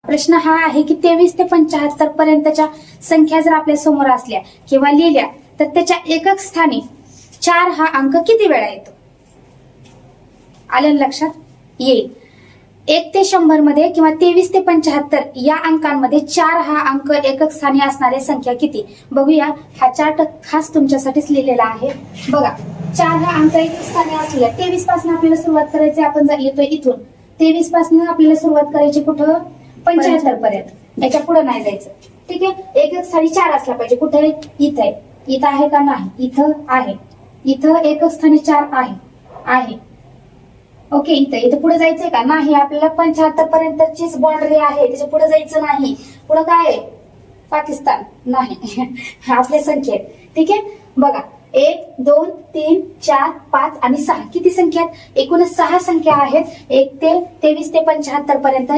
प्रश्न हा आहे की 23 ते 75 पर्यंतच्या संख्या जर आपल्या समोर असल्या किंवा लिहिल्या तर त्याच्या एकक स्थानी 4 हा अंक किती वेळा येतो? आलं लक्षात? येईल. 1 ते 100 मध्ये किंवा 23 ते 75 या अंकांमध्ये 4 हा अंक एकक स्थानी असणाऱ्या संख्या किती? बघूया. हा चार्ट खास तुमच्यासाठीच लिहिलेला आहे. बघा, 4 हा अंक एकक स्थानी असलेला 23 पासून आपल्याला सुरुवात करायची. आपण जर येतोय इथून 23 पासून आपल्याला सुरुवात करायची कुठं? 75 पर्यंत. याच्या पुढे नाही जायचं. ठीक आहे. एकक स्थानी 4 असला पाहिजे. कुठे? इथं आहे. इथं आहे का? नाही. इथं आहे. इथं एकक स्थानी 4 आहे. ओके. इथं पुढे जायचंय का? नाही. आपल्याला 75 पर्यंतचीच बाउंड्री आहे. त्याच्या पुढे जायचं नाही. पुढे काय आहे? पाकिस्तान नाही. आपल्या संख्येत. ठीक आहे. बघा, 1 2 3 4 5 आणि 6 किती संख्या आहेत? एकूण 6 संख्या आहेत. 1 ते 23 ते 75 पर्यंत.